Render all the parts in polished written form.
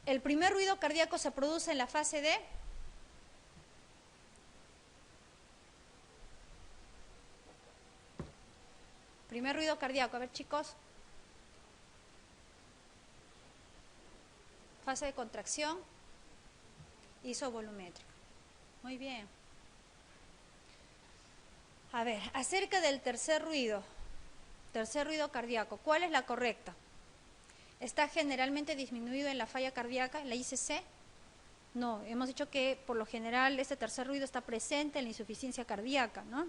El primer ruido cardíaco se produce en la fase de primer ruido cardíaco, a ver chicos, fase de contracción isovolumétrica. Muy bien. A ver, acerca del tercer ruido cardíaco, ¿cuál es la correcta? ¿Está generalmente disminuido en la falla cardíaca, en la ICC? No, hemos dicho que por lo general este tercer ruido está presente en la insuficiencia cardíaca, ¿no?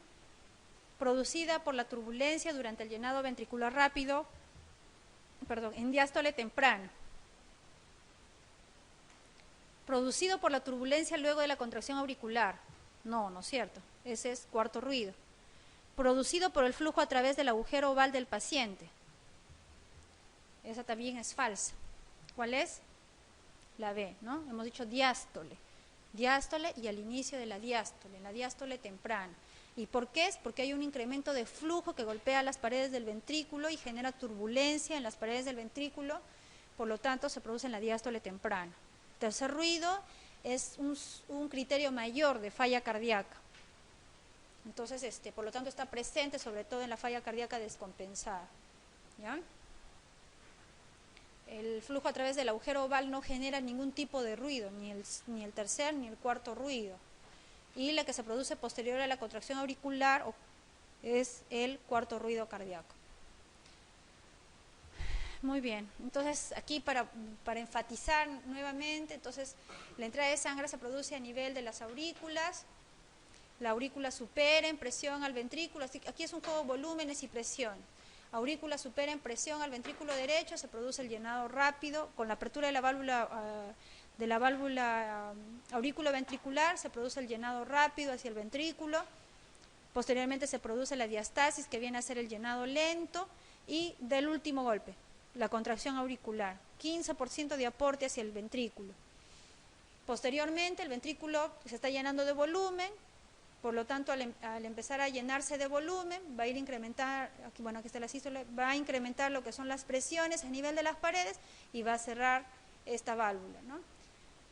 Producida por la turbulencia durante el llenado ventricular rápido, en diástole temprana. Producido por la turbulencia luego de la contracción auricular. No, no es cierto, ese es cuarto ruido. Producido por el flujo a través del agujero oval del paciente. Esa también es falsa. ¿Cuál es? La B, ¿no? Hemos dicho diástole. Diástole y al inicio de la diástole, en la diástole temprana. ¿Y por qué es? Porque hay un incremento de flujo que golpea las paredes del ventrículo y genera turbulencia en las paredes del ventrículo, por lo tanto se produce en la diástole temprana. Tercer ruido es un criterio mayor de falla cardíaca. Entonces, por lo tanto, está presente sobre todo en la falla cardíaca descompensada. ¿Ya? El flujo a través del agujero oval no genera ningún tipo de ruido, ni el tercer ni el cuarto ruido. Y la que se produce posterior a la contracción auricular es el cuarto ruido cardíaco. Muy bien, entonces aquí para enfatizar nuevamente, entonces la entrada de sangre se produce a nivel de las aurículas, la aurícula supera en presión al ventrículo, así que aquí es un juego de volúmenes y presión. Aurícula supera en presión al ventrículo derecho, se produce el llenado rápido, con la apertura de la válvula aurículo-ventricular se produce el llenado rápido hacia el ventrículo, posteriormente se produce la diastasis que viene a ser el llenado lento y del último golpe, la contracción auricular, 15% de aporte hacia el ventrículo. Posteriormente el ventrículo se está llenando de volumen, por lo tanto al empezar a llenarse de volumen va a ir a incrementar, aquí está la sístole, va a incrementar lo que son las presiones a nivel de las paredes y va a cerrar esta válvula, ¿no?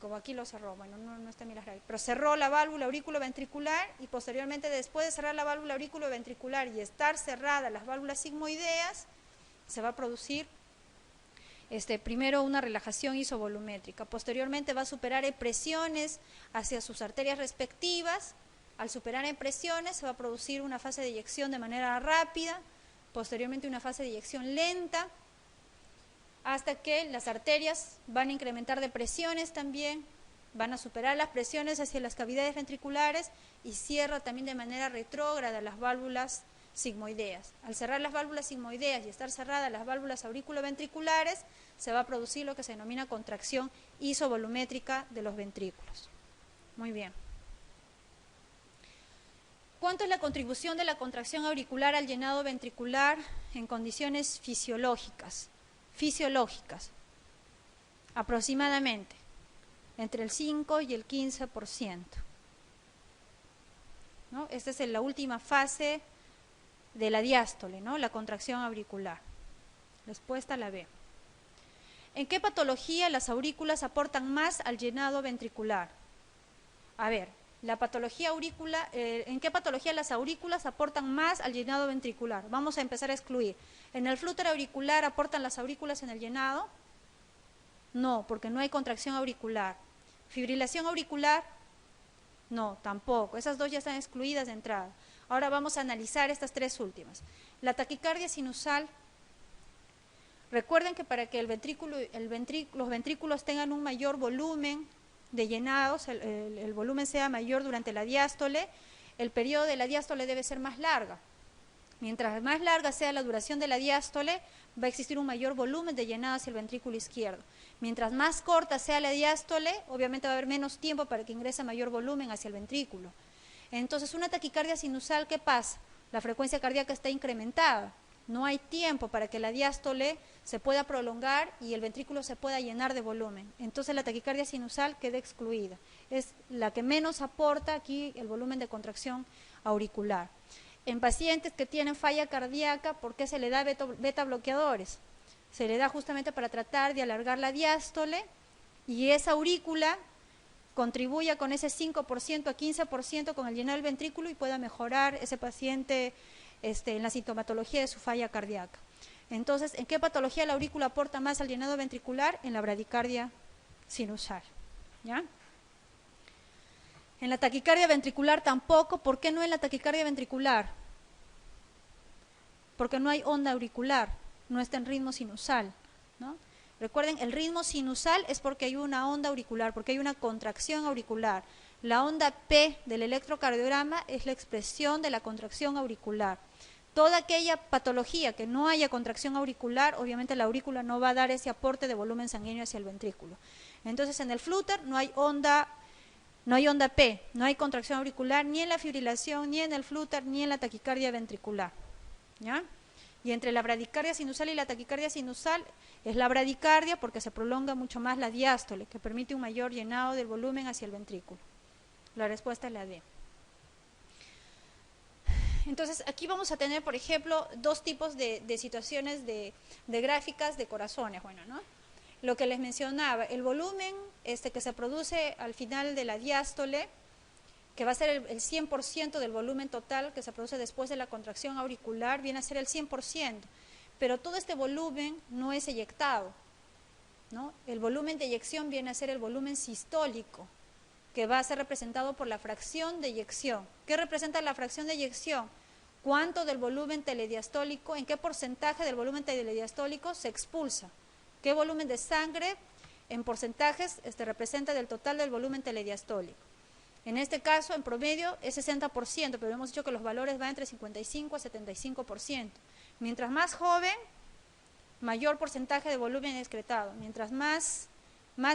Como aquí lo cerró, bueno, no está bien las rayas, pero cerró la válvula auriculoventricular y posteriormente después de cerrar la válvula auriculoventricular y estar cerradas las válvulas sigmoideas, se va a producir primero una relajación isovolumétrica, posteriormente va a superar presiones hacia sus arterias respectivas, al superar en presiones se va a producir una fase de eyección de manera rápida, posteriormente una fase de eyección lenta, hasta que las arterias van a incrementar de presiones también, van a superar las presiones hacia las cavidades ventriculares y cierra también de manera retrógrada las válvulas sigmoideas. Al cerrar las válvulas sigmoideas y estar cerradas las válvulas auriculoventriculares, se va a producir lo que se denomina contracción isovolumétrica de los ventrículos. Muy bien. ¿Cuánto es la contribución de la contracción auricular al llenado ventricular en condiciones fisiológicas? Aproximadamente, entre el 5 y el 15%. ¿No? Esta es la última fase de la diástole, ¿no? La contracción auricular. Respuesta la B. ¿En qué patología las aurículas aportan más al llenado ventricular? A ver, la patología ¿en qué patología las aurículas aportan más al llenado ventricular? Vamos a empezar a excluir. ¿En el flúter auricular aportan las aurículas en el llenado? No, porque no hay contracción auricular. ¿Fibrilación auricular? No, tampoco. Esas dos ya están excluidas de entrada. Ahora vamos a analizar estas tres últimas. La taquicardia sinusal. Recuerden que para que los ventrículos tengan un mayor volumen de llenados, el volumen sea mayor durante la diástole, el periodo de la diástole debe ser más larga. Mientras más larga sea la duración de la diástole, va a existir un mayor volumen de llenado hacia el ventrículo izquierdo. Mientras más corta sea la diástole, obviamente va a haber menos tiempo para que ingrese mayor volumen hacia el ventrículo. Entonces, una taquicardia sinusal, ¿qué pasa? La frecuencia cardíaca está incrementada. No hay tiempo para que la diástole se pueda prolongar y el ventrículo se pueda llenar de volumen. Entonces la taquicardia sinusal queda excluida. Es la que menos aporta aquí el volumen de contracción auricular. En pacientes que tienen falla cardíaca, ¿por qué se le da beta bloqueadores? Se le da justamente para tratar de alargar la diástole y esa aurícula contribuya con ese 5% a 15% con el llenado del ventrículo y pueda mejorar ese paciente en la sintomatología de su falla cardíaca. Entonces, ¿en qué patología la aurícula aporta más al llenado ventricular? En la bradicardia sinusal, ¿ya? En la taquicardia ventricular tampoco. ¿Por qué no en la taquicardia ventricular? Porque no hay onda auricular, no está en ritmo sinusal, ¿no? Recuerden, el ritmo sinusal es porque hay una onda auricular, porque hay una contracción auricular. La onda P del electrocardiograma es la expresión de la contracción auricular. Toda aquella patología que no haya contracción auricular, obviamente la aurícula no va a dar ese aporte de volumen sanguíneo hacia el ventrículo. Entonces, en el flúter no hay onda P, no hay contracción auricular ni en la fibrilación, ni en el flúter, ni en la taquicardia ventricular, ¿ya? Y entre la bradicardia sinusal y la taquicardia sinusal es la bradicardia porque se prolonga mucho más la diástole, que permite un mayor llenado del volumen hacia el ventrículo. La respuesta es la D. Entonces, aquí vamos a tener, por ejemplo, dos tipos de situaciones de gráficas de corazones. Bueno, ¿no? Lo que les mencionaba, el volumen que se produce al final de la diástole, que va a ser el 100% del volumen total que se produce después de la contracción auricular, viene a ser el 100%, pero todo este volumen no es eyectado, ¿no? El volumen de eyección viene a ser el volumen sistólico, que va a ser representado por la fracción de eyección. ¿Qué representa la fracción de eyección? ¿Cuánto del volumen telediastólico, en qué porcentaje del volumen telediastólico se expulsa? ¿Qué volumen de sangre en porcentajes representa del total del volumen telediastólico? En este caso, en promedio, es 60%, pero hemos dicho que los valores van entre 55 a 75%. Mientras más joven, mayor porcentaje de volumen excretado. Mientras más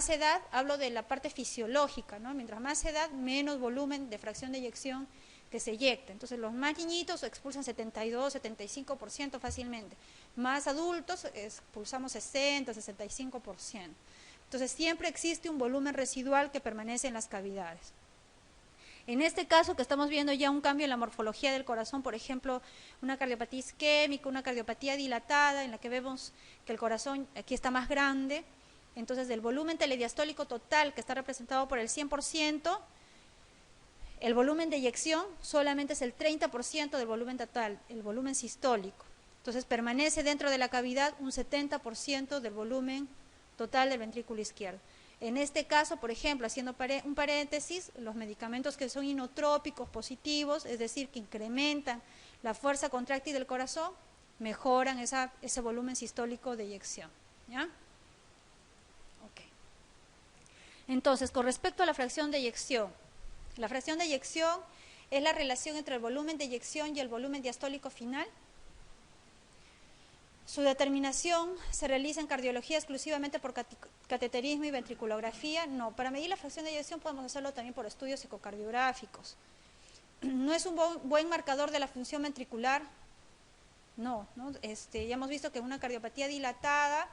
edad, hablo de la parte fisiológica, ¿no? Mientras más edad, menos volumen de fracción de eyección que se eyecta. Entonces, los más niñitos expulsan 72, 75% fácilmente. Más adultos expulsamos 60, 65%. Entonces, siempre existe un volumen residual que permanece en las cavidades. En este caso que estamos viendo ya un cambio en la morfología del corazón, por ejemplo, una cardiopatía isquémica, una cardiopatía dilatada, en la que vemos que el corazón aquí está más grande, entonces del volumen telediastólico total que está representado por el 100%, el volumen de eyección solamente es el 30% del volumen total, el volumen sistólico. Entonces permanece dentro de la cavidad un 70% del volumen total del ventrículo izquierdo. En este caso, por ejemplo, haciendo un paréntesis, los medicamentos que son inotrópicos positivos, es decir, que incrementan la fuerza contráctil del corazón, mejoran ese volumen sistólico de eyección, ¿ya? Ok. Entonces, con respecto a la fracción de eyección es la relación entre el volumen de eyección y el volumen diastólico final. Su determinación se realiza en cardiología exclusivamente por cateterismo y ventriculografía. No, para medir la fracción de eyección podemos hacerlo también por estudios ecocardiográficos. ¿No es un buen marcador de la función ventricular? No, ¿no? Ya hemos visto que una cardiopatía dilatada,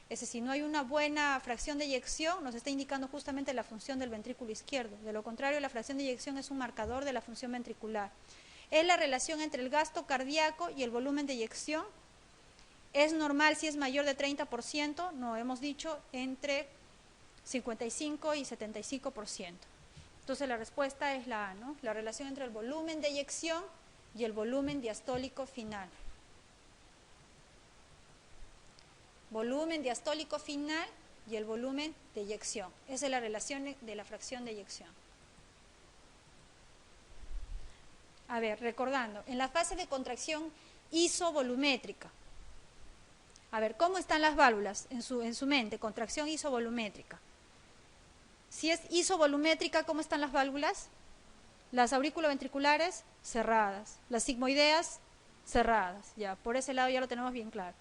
si no hay una buena fracción de eyección, nos está indicando justamente la función del ventrículo izquierdo. De lo contrario, la fracción de eyección es un marcador de la función ventricular. ¿Es la relación entre el gasto cardíaco y el volumen de eyección? ¿Es normal si es mayor de 30%? No, hemos dicho entre 55 y 75%. Entonces la respuesta es la A, ¿no? La relación entre el volumen de eyección y el volumen diastólico final. Volumen diastólico final y el volumen de eyección. Esa es la relación de la fracción de eyección. A ver, recordando, en la fase de contracción isovolumétrica. A ver, ¿cómo están las válvulas en su mente? Contracción isovolumétrica. Si es isovolumétrica, ¿cómo están las válvulas? Las auriculoventriculares cerradas, las sigmoideas cerradas. Ya, por ese lado ya lo tenemos bien claro.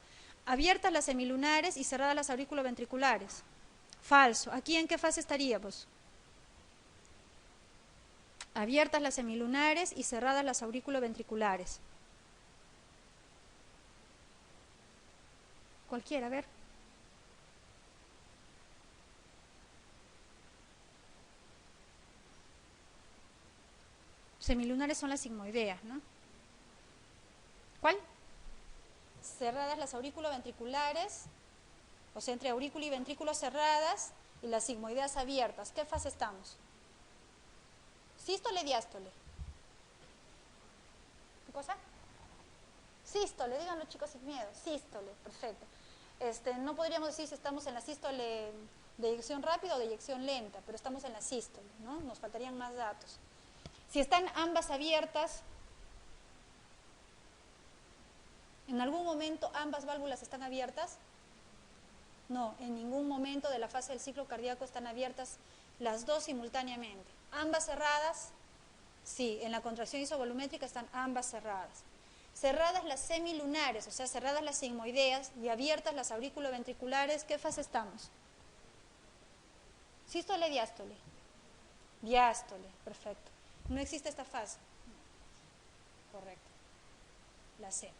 Abiertas las semilunares y cerradas las auriculoventriculares. Falso. ¿Aquí en qué fase estaríamos? Abiertas las semilunares y cerradas las auriculoventriculares. Cualquiera, a ver. Semilunares son las sigmoideas, ¿no? ¿Cuál? Cerradas las auriculoventriculares, o sea, entre aurículo y ventrículo cerradas, y las sigmoideas abiertas, ¿qué fase estamos? ¿Sístole, diástole? ¿Qué cosa? Sístole, díganlo chicos sin miedo, sístole, perfecto. No podríamos decir si estamos en la sístole de eyección rápida o de eyección lenta, pero estamos en la sístole, ¿no? Nos faltarían más datos. Si están ambas abiertas, ¿en algún momento ambas válvulas están abiertas? No, en ningún momento de la fase del ciclo cardíaco están abiertas las dos simultáneamente. ¿Ambas cerradas? Sí, en la contracción isovolumétrica están ambas cerradas. Cerradas las semilunares, o sea, cerradas las sigmoideas y abiertas las auriculoventriculares, ¿qué fase estamos? ¿Sístole, diástole? Diástole, perfecto. No existe esta fase. Correcto. La C.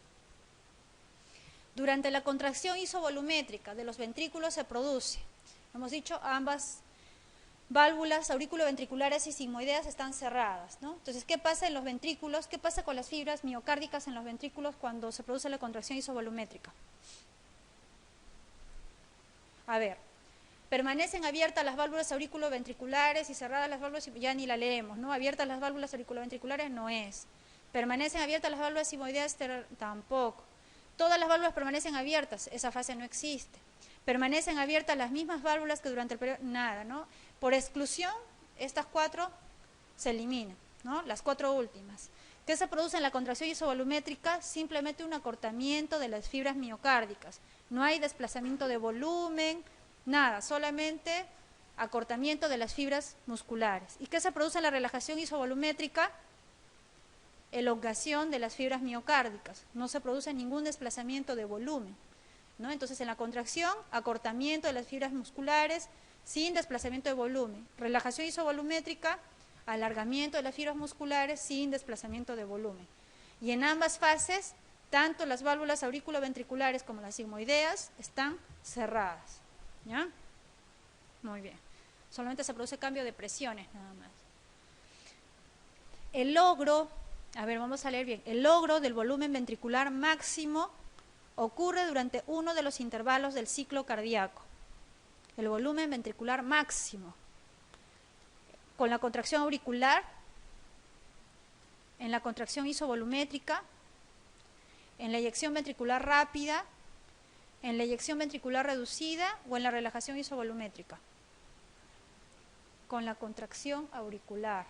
Durante la contracción isovolumétrica de los ventrículos se produce, hemos dicho, ambas válvulas auriculoventriculares y sigmoideas están cerradas, ¿no? Entonces, ¿qué pasa en los ventrículos? ¿Qué pasa con las fibras miocárdicas en los ventrículos cuando se produce la contracción isovolumétrica? A ver, permanecen abiertas las válvulas auriculoventriculares y cerradas las válvulas, ya ni la leemos, ¿no? Abiertas las válvulas auriculoventriculares no es. Permanecen abiertas las válvulas sigmoideas tampoco. Todas las válvulas permanecen abiertas, esa fase no existe. Permanecen abiertas las mismas válvulas que durante el periodo, nada, ¿no? Por exclusión, estas cuatro se eliminan, ¿no? Las cuatro últimas. ¿Qué se produce en la contracción isovolumétrica? Simplemente un acortamiento de las fibras miocárdicas. No hay desplazamiento de volumen, nada, solamente acortamiento de las fibras musculares. ¿Y qué se produce en la relajación isovolumétrica? Elongación de las fibras miocárdicas. No se produce ningún desplazamiento de volumen, ¿no? Entonces, en la contracción, acortamiento de las fibras musculares sin desplazamiento de volumen. Relajación isovolumétrica, alargamiento de las fibras musculares sin desplazamiento de volumen. Y en ambas fases, tanto las válvulas auriculoventriculares como las sigmoideas están cerradas, ¿ya? Muy bien. Solamente se produce cambio de presiones, nada más. El logro, a ver, vamos a leer bien. El logro del volumen ventricular máximo ocurre durante uno de los intervalos del ciclo cardíaco. El volumen ventricular máximo. Con la contracción auricular, en la contracción isovolumétrica, en la eyección ventricular rápida, en la eyección ventricular reducida o en la relajación isovolumétrica. Con la contracción auricular,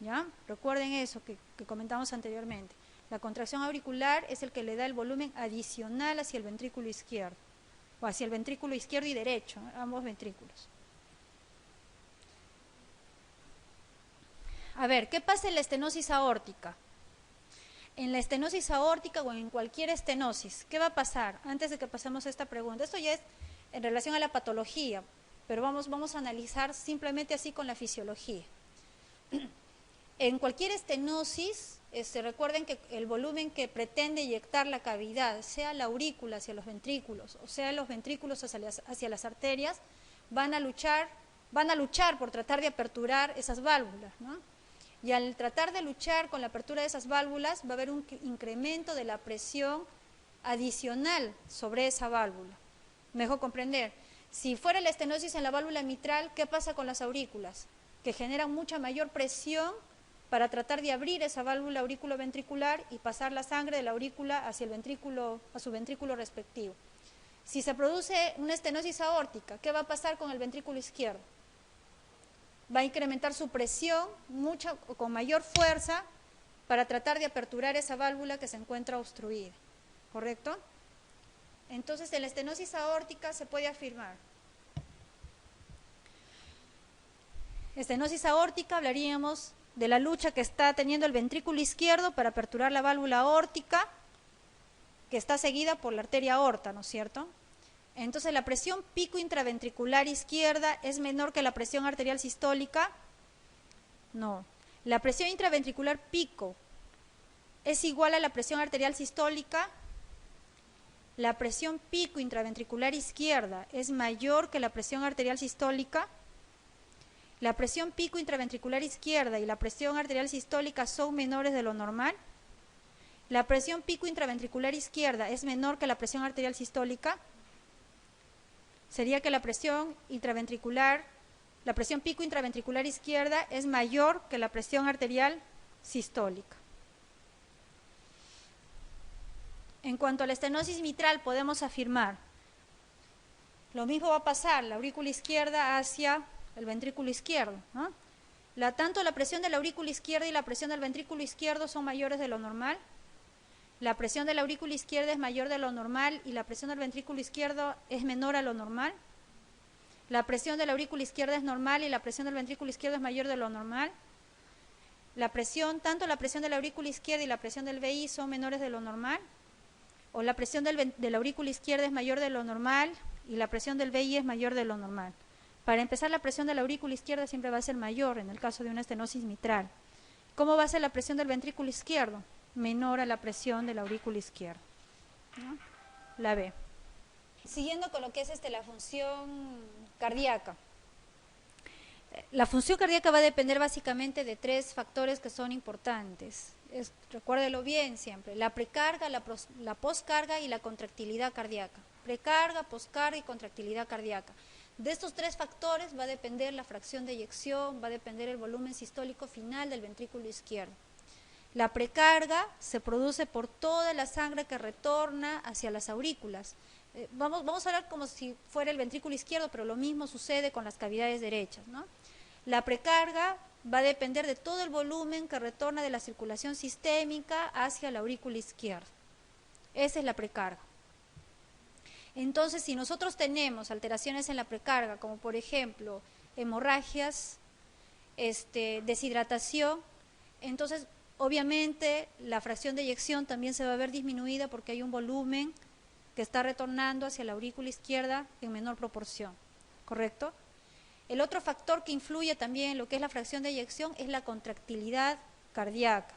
¿ya? Recuerden eso que comentamos anteriormente. La contracción auricular es el que le da el volumen adicional hacia el ventrículo izquierdo, o hacia el ventrículo izquierdo y derecho, ambos ventrículos. A ver, ¿qué pasa en la estenosis aórtica? En la estenosis aórtica o en cualquier estenosis, ¿qué va a pasar? Antes de que pasemos a esta pregunta, esto ya es en relación a la patología, pero vamos a analizar simplemente así con la fisiología. En cualquier estenosis, recuerden que el volumen que pretende eyectar la cavidad, sea la aurícula hacia los ventrículos, o sea los ventrículos hacia las arterias, van a luchar por tratar de aperturar esas válvulas, ¿no? Y al tratar de luchar con la apertura de esas válvulas, va a haber un incremento de la presión adicional sobre esa válvula. Mejor comprender, si fuera la estenosis en la válvula mitral, ¿qué pasa con las aurículas? Que generan mucha mayor presión para tratar de abrir esa válvula auriculoventricular y pasar la sangre de la aurícula hacia el ventrículo, a su ventrículo respectivo. Si se produce una estenosis aórtica, ¿qué va a pasar con el ventrículo izquierdo? Va a incrementar su presión con mayor fuerza para tratar de aperturar esa válvula que se encuentra obstruida, ¿correcto? Entonces, en la estenosis aórtica se puede afirmar. Estenosis aórtica, hablaríamos de la lucha que está teniendo el ventrículo izquierdo para aperturar la válvula aórtica, que está seguida por la arteria aorta, ¿no es cierto? Entonces, la presión pico intraventricular izquierda es menor que la presión arterial sistólica. No. La presión intraventricular pico es igual a la presión arterial sistólica. La presión pico intraventricular izquierda es mayor que la presión arterial sistólica. La presión pico intraventricular izquierda y la presión arterial sistólica son menores de lo normal. La presión pico intraventricular izquierda es menor que la presión arterial sistólica. sería que la presión pico intraventricular izquierda es mayor que la presión arterial sistólica. En cuanto a la estenosis mitral, podemos afirmar, lo mismo va a pasar, la aurícula izquierda hacia el ventrículo izquierdo, ¿no? Tanto la presión de la aurícula izquierda y la presión del ventrículo izquierdo son mayores de lo normal. La presión de la aurícula izquierda es mayor de lo normal y la presión del ventrículo izquierdo es menor a lo normal. La presión de la aurícula izquierda es normal y la presión del ventrículo izquierdo es mayor de lo normal. Tanto la presión de la aurícula izquierda y la presión del VI son menores de lo normal. O la presión de la aurícula izquierda es mayor de lo normal y la presión del VI es mayor de lo normal. Para empezar, la presión de la aurícula izquierda siempre va a ser mayor en el caso de una estenosis mitral. ¿Cómo va a ser la presión del ventrículo izquierdo? Menor a la presión de la aurícula izquierda, ¿no? La B. Siguiendo con lo que es la función cardíaca. La función cardíaca va a depender básicamente de 3 factores que son importantes. Recuérdelo bien siempre, la precarga, la poscarga y la contractilidad cardíaca. Precarga, poscarga y contractilidad cardíaca. De estos 3 factores va a depender la fracción de eyección, va a depender el volumen sistólico final del ventrículo izquierdo. La precarga se produce por toda la sangre que retorna hacia las aurículas. Vamos a hablar como si fuera el ventrículo izquierdo, pero lo mismo sucede con las cavidades derechas, ¿no? La precarga va a depender de todo el volumen que retorna de la circulación sistémica hacia la aurícula izquierda. Esa es la precarga. Entonces, si nosotros tenemos alteraciones en la precarga, como por ejemplo hemorragias, deshidratación, entonces obviamente la fracción de eyección también se va a ver disminuida porque hay un volumen que está retornando hacia la aurícula izquierda en menor proporción, ¿correcto? El otro factor que influye también en lo que es la fracción de eyección es la contractilidad cardíaca.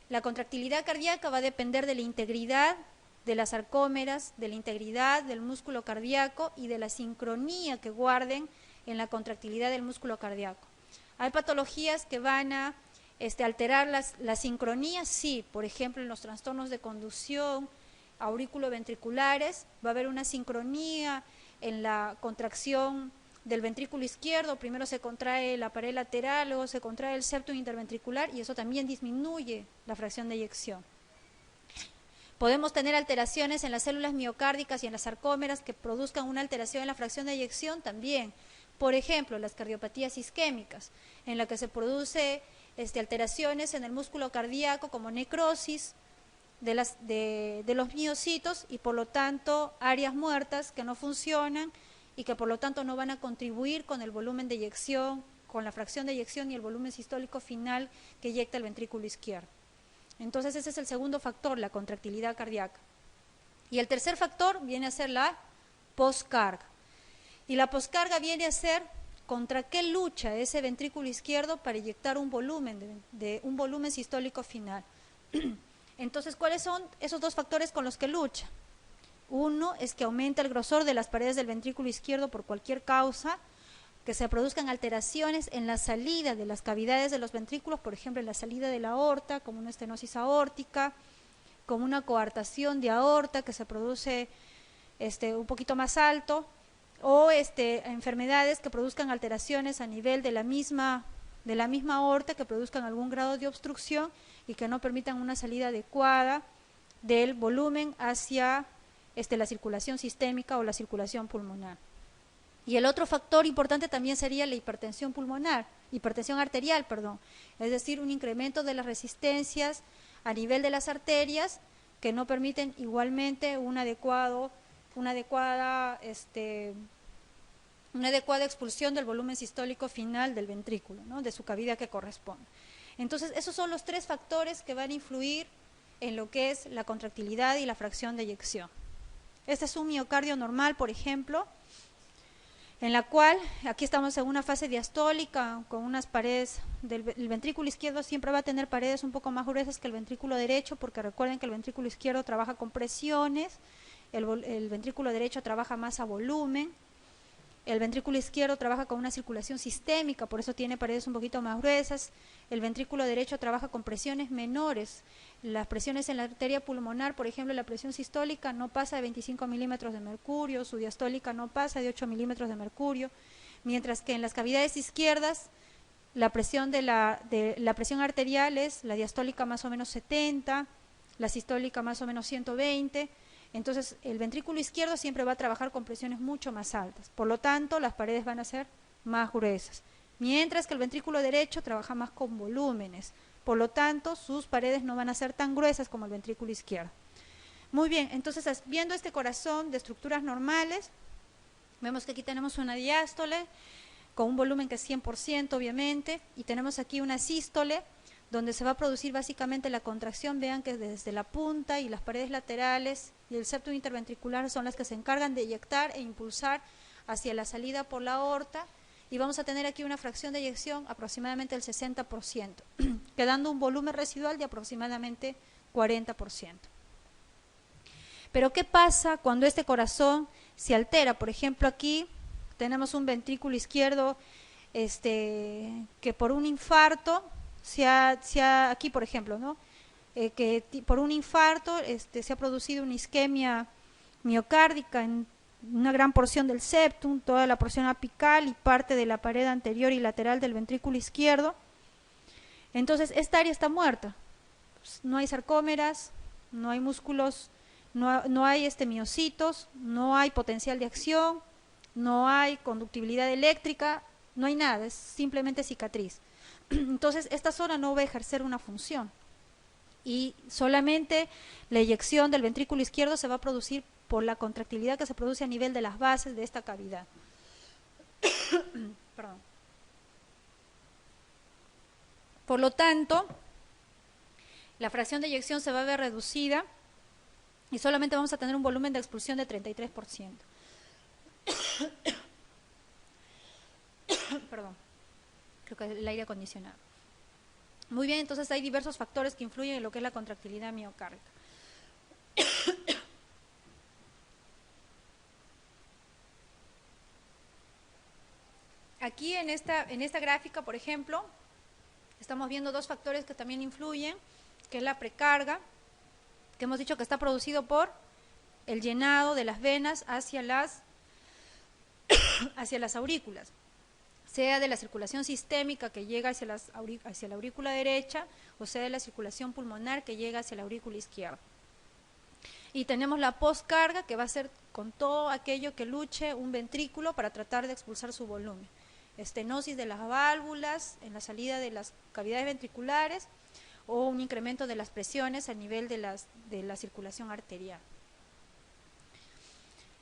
La contractilidad cardíaca va a depender de la integridad de las sarcómeras, de la integridad del músculo cardíaco y de la sincronía que guarden en la contractilidad del músculo cardíaco. Hay patologías que van a alterar la sincronía, sí, por ejemplo en los trastornos de conducción aurículo-ventriculares va a haber una sincronía en la contracción del ventrículo izquierdo, primero se contrae la pared lateral, luego se contrae el septum interventricular y eso también disminuye la fracción de eyección. Podemos tener alteraciones en las células miocárdicas y en las sarcómeras que produzcan una alteración en la fracción de eyección también. Por ejemplo, las cardiopatías isquémicas, en la que se produce alteraciones en el músculo cardíaco como necrosis de los miocitos y por lo tanto áreas muertas que no funcionan y que por lo tanto no van a contribuir con el volumen de eyección, con la fracción de eyección y el volumen sistólico final que eyecta el ventrículo izquierdo. Entonces ese es el segundo factor, la contractilidad cardíaca. Y el tercer factor viene a ser la poscarga. Y la poscarga viene a ser contra qué lucha ese ventrículo izquierdo para eyectar un volumen, un volumen sistólico final. Entonces, ¿cuáles son esos 2 factores con los que lucha? Uno es que aumenta el grosor de las paredes del ventrículo izquierdo por cualquier causa, que se produzcan alteraciones en la salida de las cavidades de los ventrículos, por ejemplo, en la salida de la aorta, como una estenosis aórtica, como una coartación de aorta que se produce un poquito más alto, o enfermedades que produzcan alteraciones a nivel de la misma aorta, que produzcan algún grado de obstrucción y que no permitan una salida adecuada del volumen hacia la circulación sistémica o la circulación pulmonar. Y el otro factor importante también sería la hipertensión arterial, es decir, un incremento de las resistencias a nivel de las arterias que no permiten igualmente una adecuada expulsión del volumen sistólico final del ventrículo, ¿no? De su cavidad que corresponde. Entonces, esos son los 3 factores que van a influir en lo que es la contractilidad y la fracción de eyección. Este es un miocardio normal, por ejemplo, en la cual, aquí estamos en una fase diastólica, con unas paredes, el ventrículo izquierdo siempre va a tener paredes un poco más gruesas que el ventrículo derecho, porque recuerden que el ventrículo izquierdo trabaja con presiones, el ventrículo derecho trabaja más a volumen, El ventrículo izquierdo trabaja con una circulación sistémica, por eso tiene paredes un poquito más gruesas. El ventrículo derecho trabaja con presiones menores. Las presiones en la arteria pulmonar, por ejemplo, la presión sistólica no pasa de 25 milímetros de mercurio, su diastólica no pasa de 8 milímetros de mercurio, mientras que en las cavidades izquierdas la presión la presión arterial es la diastólica más o menos 70, la sistólica más o menos 120. Entonces, el ventrículo izquierdo siempre va a trabajar con presiones mucho más altas. Por lo tanto, las paredes van a ser más gruesas. Mientras que el ventrículo derecho trabaja más con volúmenes. Por lo tanto, sus paredes no van a ser tan gruesas como el ventrículo izquierdo. Muy bien, entonces, viendo este corazón de estructuras normales, vemos que aquí tenemos una diástole con un volumen que es 100%, obviamente, y tenemos aquí una sístole, donde se va a producir básicamente la contracción. Vean que desde la punta y las paredes laterales y el septum interventricular son las que se encargan de eyectar e impulsar hacia la salida por la aorta, y vamos a tener aquí una fracción de eyección aproximadamente del 60%, quedando un volumen residual de aproximadamente 40%. Pero ¿qué pasa cuando este corazón se altera? Por ejemplo, aquí tenemos un ventrículo izquierdo que por un infarto aquí por ejemplo, ¿no? Que por un infarto se ha producido una isquemia miocárdica en una gran porción del septum, toda la porción apical y parte de la pared anterior y lateral del ventrículo izquierdo. Entonces, esta área está muerta. No hay sarcómeras, no hay músculos, no hay miocitos, no hay potencial de acción, no hay conductibilidad eléctrica, no hay nada, es simplemente cicatriz. Entonces, esta zona no va a ejercer una función y solamente la eyección del ventrículo izquierdo se va a producir por la contractilidad que se produce a nivel de las bases de esta cavidad. Perdón. Por lo tanto, la fracción de eyección se va a ver reducida y solamente vamos a tener un volumen de expulsión de 33%. Perdón. Creo que el aire acondicionado. Muy bien, entonces hay diversos factores que influyen en lo que es la contractilidad miocárdica. Aquí en esta gráfica, por ejemplo, estamos viendo dos factores que también influyen, que es la precarga, que hemos dicho que está producido por el llenado de las venas hacia las aurículas, sea de la circulación sistémica que llega hacia la aurícula derecha, o sea de la circulación pulmonar que llega hacia la aurícula izquierda. Y tenemos la postcarga, que va a ser con todo aquello que luche un ventrículo para tratar de expulsar su volumen. Estenosis de las válvulas en la salida de las cavidades ventriculares, o un incremento de las presiones a nivel de la circulación arterial.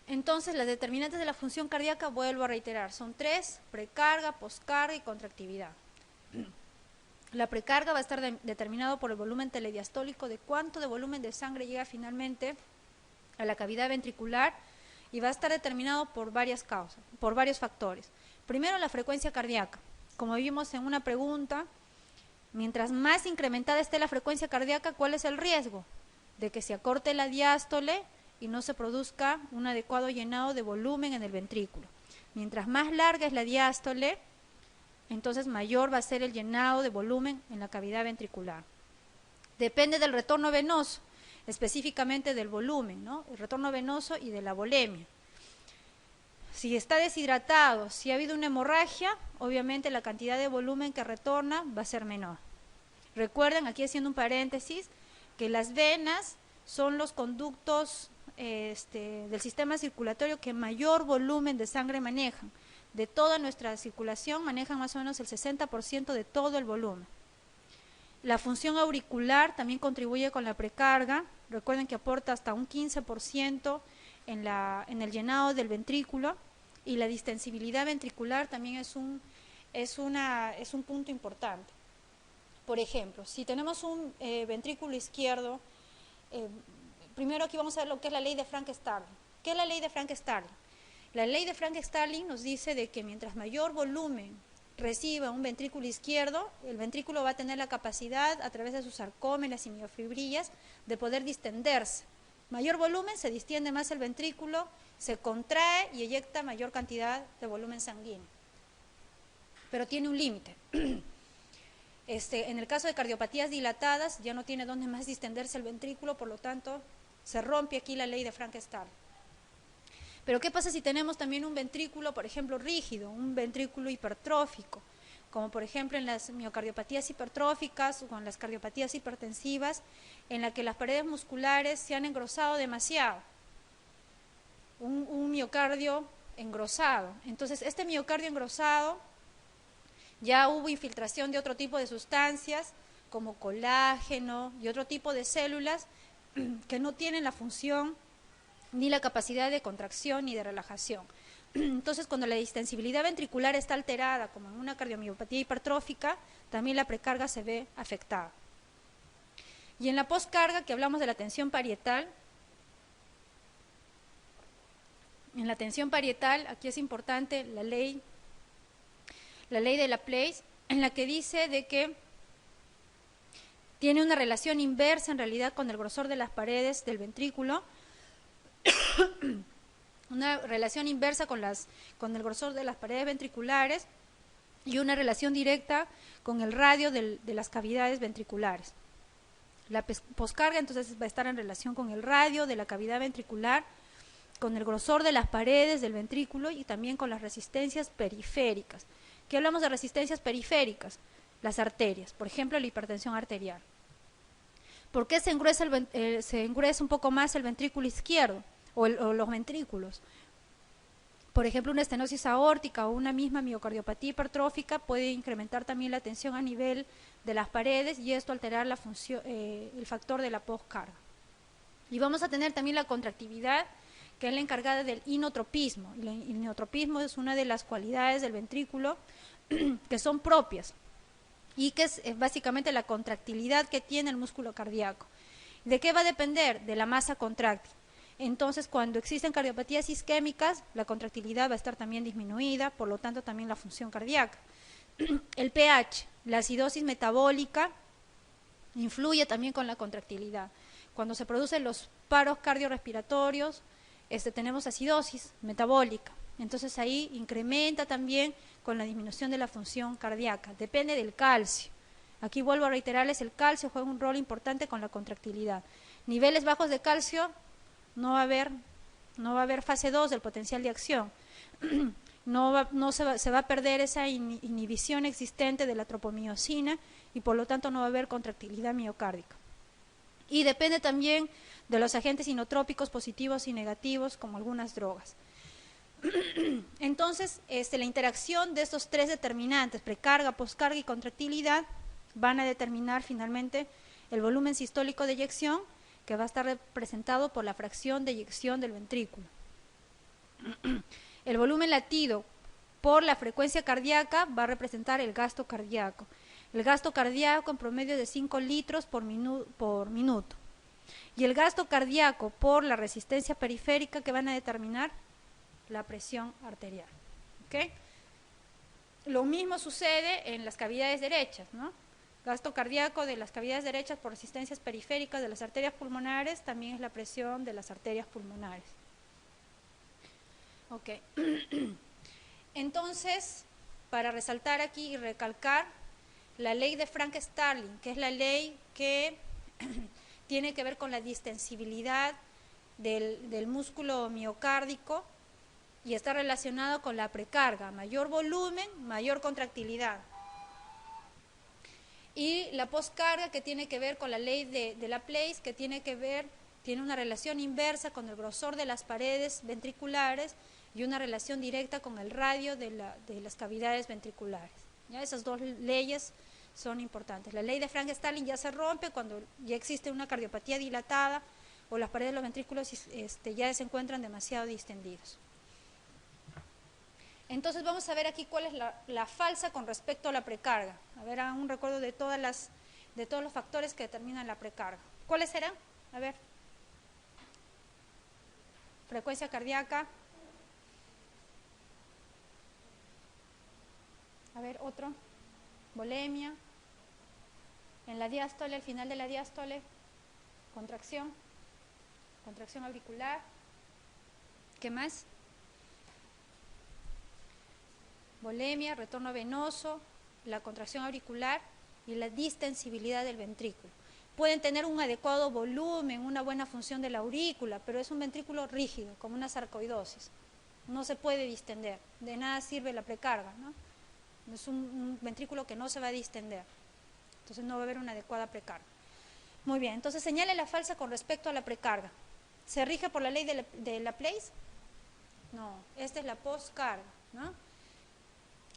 Entonces, las determinantes de la función cardíaca, vuelvo a reiterar, son tres: precarga, postcarga y contractividad. La precarga va a estar determinado por el volumen telediastólico, de cuánto de volumen de sangre llega finalmente a la cavidad ventricular, y va a estar determinado por varias causas, por varios factores. Primero, la frecuencia cardíaca. Como vimos en una pregunta, mientras más incrementada esté la frecuencia cardíaca, ¿cuál es el riesgo? De que se acorte la diástole y no se produzca un adecuado llenado de volumen en el ventrículo. Mientras más larga es la diástole, entonces mayor va a ser el llenado de volumen en la cavidad ventricular. Depende del retorno venoso, específicamente del volumen, ¿no? El retorno venoso y de la volemia. Si está deshidratado, si ha habido una hemorragia, obviamente la cantidad de volumen que retorna va a ser menor. Recuerden, aquí haciendo un paréntesis, que las venas son los conductos del sistema circulatorio que mayor volumen de sangre manejan. De toda nuestra circulación manejan más o menos el 60% de todo el volumen. La función auricular también contribuye con la precarga. Recuerden que aporta hasta un 15% en el llenado del ventrículo, y la distensibilidad ventricular también es un punto importante. Por ejemplo, si tenemos un ventrículo izquierdo, primero aquí vamos a ver lo que es la ley de Frank-Starling. ¿Qué es la ley de Frank-Starling? La ley de Frank-Starling nos dice de que mientras mayor volumen reciba un ventrículo izquierdo, el ventrículo va a tener la capacidad, a través de sus sarcómeras y miofibrillas, de poder distenderse. mayor volumen, se distiende más el ventrículo, se contrae y eyecta mayor cantidad de volumen sanguíneo. Pero tiene un límite. En el caso de cardiopatías dilatadas, ya no tiene dónde más distenderse el ventrículo, por lo tanto, se rompe aquí la ley de Frank-Starling. Pero ¿qué pasa si tenemos también un ventrículo, por ejemplo, rígido, un ventrículo hipertrófico? Como por ejemplo en las miocardiopatías hipertróficas o en las cardiopatías hipertensivas, en la que las paredes musculares se han engrosado demasiado. Un miocardio engrosado. Entonces, este miocardio engrosado, ya hubo infiltración de otro tipo de sustancias, como colágeno y otro tipo de células que no tienen la función ni la capacidad de contracción ni de relajación. Entonces, cuando la distensibilidad ventricular está alterada, como en una cardiomiopatía hipertrófica, también la precarga se ve afectada. Y en la poscarga, que hablamos de la tensión parietal, en la tensión parietal, aquí es importante la ley de Laplace, en la que dice de que tiene una relación inversa en realidad con el grosor de las paredes del ventrículo, una relación inversa con el grosor de las paredes ventriculares y una relación directa con el radio de las cavidades ventriculares. La poscarga entonces va a estar en relación con el radio de la cavidad ventricular, con el grosor de las paredes del ventrículo y también con las resistencias periféricas. ¿Qué hablamos de resistencias periféricas? Las arterias, por ejemplo la hipertensión arterial. ¿Por qué se engruesa un poco más el ventrículo izquierdo o los ventrículos? Por ejemplo, una estenosis aórtica o una misma miocardiopatía hipertrófica puede incrementar también la tensión a nivel de las paredes y esto alterar la función, el factor de la poscarga. Y vamos a tener también la contractividad, que es la encargada del inotropismo. El inotropismo es una de las cualidades del ventrículo que son propias y que es básicamente la contractilidad que tiene el músculo cardíaco. ¿De qué va a depender? De la masa contráctil. Entonces, cuando existen cardiopatías isquémicas, la contractilidad va a estar también disminuida, por lo tanto también la función cardíaca. El pH, la acidosis metabólica, influye también con la contractilidad. Cuando se producen los paros cardiorrespiratorios, tenemos acidosis metabólica. Entonces ahí incrementa también con la disminución de la función cardíaca. Depende del calcio. Aquí vuelvo a reiterarles, el calcio juega un rol importante con la contractilidad. Niveles bajos de calcio, no va a haber fase 2 del potencial de acción. Se va a perder esa inhibición existente de la tropomiosina y por lo tanto no va a haber contractilidad miocárdica. Y depende también de los agentes inotrópicos positivos y negativos, como algunas drogas. Entonces, la interacción de estos tres determinantes, precarga, poscarga y contractilidad, van a determinar finalmente el volumen sistólico de eyección, que va a estar representado por la fracción de eyección del ventrículo. El volumen latido por la frecuencia cardíaca va a representar el gasto cardíaco. El gasto cardíaco en promedio de 5 litros por minuto. Y el gasto cardíaco por la resistencia periférica, que van a determinar la presión arterial. ¿Okay? Lo mismo sucede en las cavidades derechas, ¿no? Gasto cardíaco de las cavidades derechas por resistencias periféricas de las arterias pulmonares también es la presión de las arterias pulmonares. Ok. Entonces, para resaltar aquí y recalcar la ley de Frank-Starling, que es la ley que tiene que ver con la distensibilidad del músculo miocárdico y está relacionado con la precarga, mayor volumen, mayor contractilidad. Y la poscarga, que tiene que ver con la ley de Laplace, que tiene una relación inversa con el grosor de las paredes ventriculares y una relación directa con el radio de las cavidades ventriculares. ¿Ya? Esas dos leyes son importantes. La ley de Frank-Starling ya se rompe cuando ya existe una cardiopatía dilatada o las paredes de los ventrículos ya se encuentran demasiado distendidos. Entonces vamos a ver aquí cuál es la falsa con respecto a la precarga. A ver, hagan un recuerdo de todos los factores que determinan la precarga. ¿Cuáles serán? A ver. Frecuencia cardíaca. A ver, otro. Volemia. En la diástole, al final de la diástole, contracción. contracción auricular. ¿Qué más? Volemia, retorno venoso, la contracción auricular y la distensibilidad del ventrículo. Pueden tener un adecuado volumen, una buena función de la aurícula, pero es un ventrículo rígido, como una sarcoidosis. No se puede distender, de nada sirve la precarga, ¿no? Es un ventrículo que no se va a distender, entonces no va a haber una adecuada precarga. Muy bien, entonces señale la falsa con respecto a la precarga. ¿Se rige por la ley de Laplace? No, esta es la postcarga, ¿no?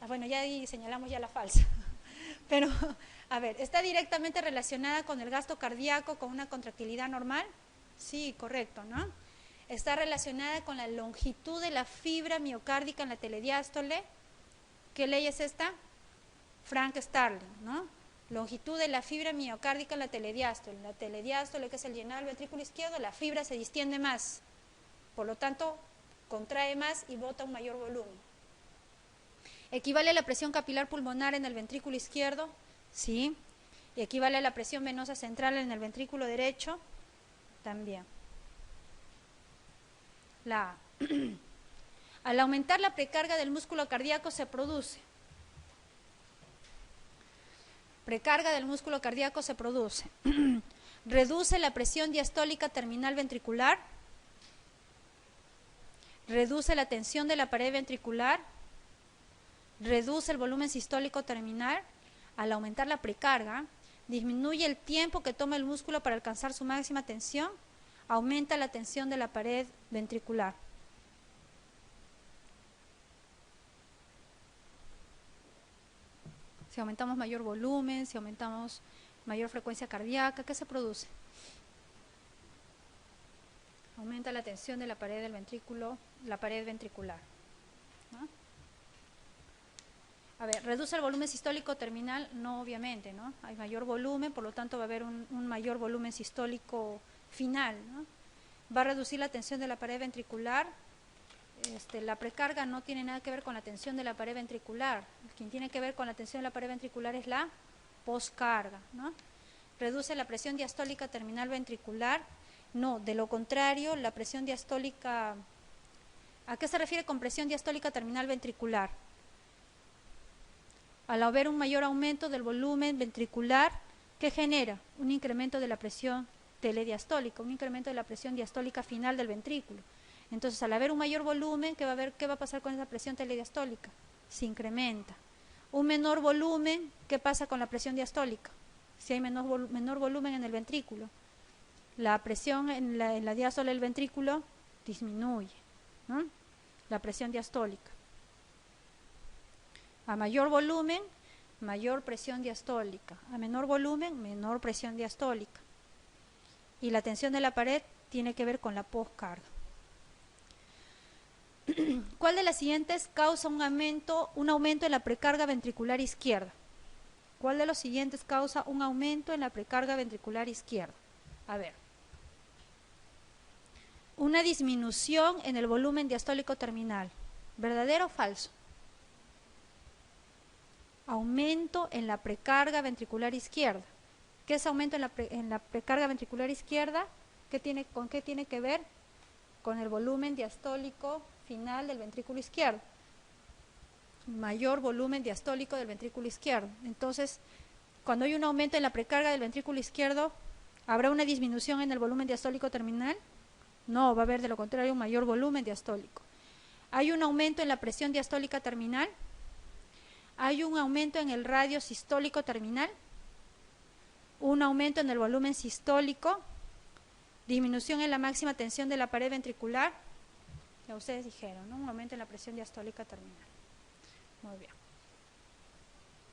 Bueno, ya ahí señalamos ya la falsa. Pero, a ver, ¿está directamente relacionada con el gasto cardíaco, con una contractilidad normal? Sí, correcto, ¿no? Está relacionada con la longitud de la fibra miocárdica en la telediástole. ¿Qué ley es esta? Frank-Starling, ¿no? Longitud de la fibra miocárdica en la telediástole. La telediástole, que es el llenado del ventrículo izquierdo, la fibra se distiende más. Por lo tanto, contrae más y bota un mayor volumen. ¿Equivale a la presión capilar pulmonar en el ventrículo izquierdo? Sí. ¿Y equivale a la presión venosa central en el ventrículo derecho? También. La A. Al aumentar la precarga del músculo cardíaco se produce. Precarga del músculo cardíaco se produce. Reduce la presión diastólica terminal ventricular. Reduce la tensión de la pared ventricular. Reduce el volumen sistólico terminal. Al aumentar la precarga, disminuye el tiempo que toma el músculo para alcanzar su máxima tensión. Aumenta la tensión de la pared ventricular. Si aumentamos mayor volumen, si aumentamos mayor frecuencia cardíaca, ¿qué se produce? Aumenta la tensión de la pared del ventrículo, la pared ventricular, ¿no? A ver, ¿reduce el volumen sistólico terminal? No, obviamente, ¿no? Hay mayor volumen, por lo tanto va a haber un mayor volumen sistólico final, ¿no? Va a reducir la tensión de la pared ventricular. La precarga no tiene nada que ver con la tensión de la pared ventricular. Quien tiene que ver con la tensión de la pared ventricular es la postcarga, ¿no? Reduce la presión diastólica terminal ventricular. No, de lo contrario, la presión diastólica... ¿A qué se refiere con presión diastólica terminal ventricular? Al haber un mayor aumento del volumen ventricular, ¿qué genera? Un incremento de la presión telediastólica, un incremento de la presión diastólica final del ventrículo. Entonces, al haber un mayor volumen, ¿qué va a pasar con esa presión telediastólica? Se incrementa. Un menor volumen, ¿qué pasa con la presión diastólica? Si hay menor volumen en el ventrículo, la presión en la diástole del ventrículo disminuye, ¿no? La presión diastólica. A mayor volumen, mayor presión diastólica. A menor volumen, menor presión diastólica. Y la tensión de la pared tiene que ver con la postcarga. ¿Cuál de las siguientes causa un aumento en la precarga ventricular izquierda? ¿Cuál de los siguientes causa un aumento en la precarga ventricular izquierda? A ver. Una disminución en el volumen diastólico terminal. ¿Verdadero o falso? Aumento en la precarga ventricular izquierda. ¿Qué es aumento en la precarga ventricular izquierda? ¿Con qué tiene que ver? Con el volumen diastólico final del ventrículo izquierdo. Mayor volumen diastólico del ventrículo izquierdo. Entonces, cuando hay un aumento en la precarga del ventrículo izquierdo, ¿habrá una disminución en el volumen diastólico terminal? No, va a haber de lo contrario un mayor volumen diastólico. ¿Hay un aumento en la presión diastólica terminal? ¿Hay un aumento en el radio sistólico terminal? ¿Un aumento en el volumen sistólico? ¿Disminución en la máxima tensión de la pared ventricular? Ya ustedes dijeron, ¿no? Un aumento en la presión diastólica terminal. Muy bien.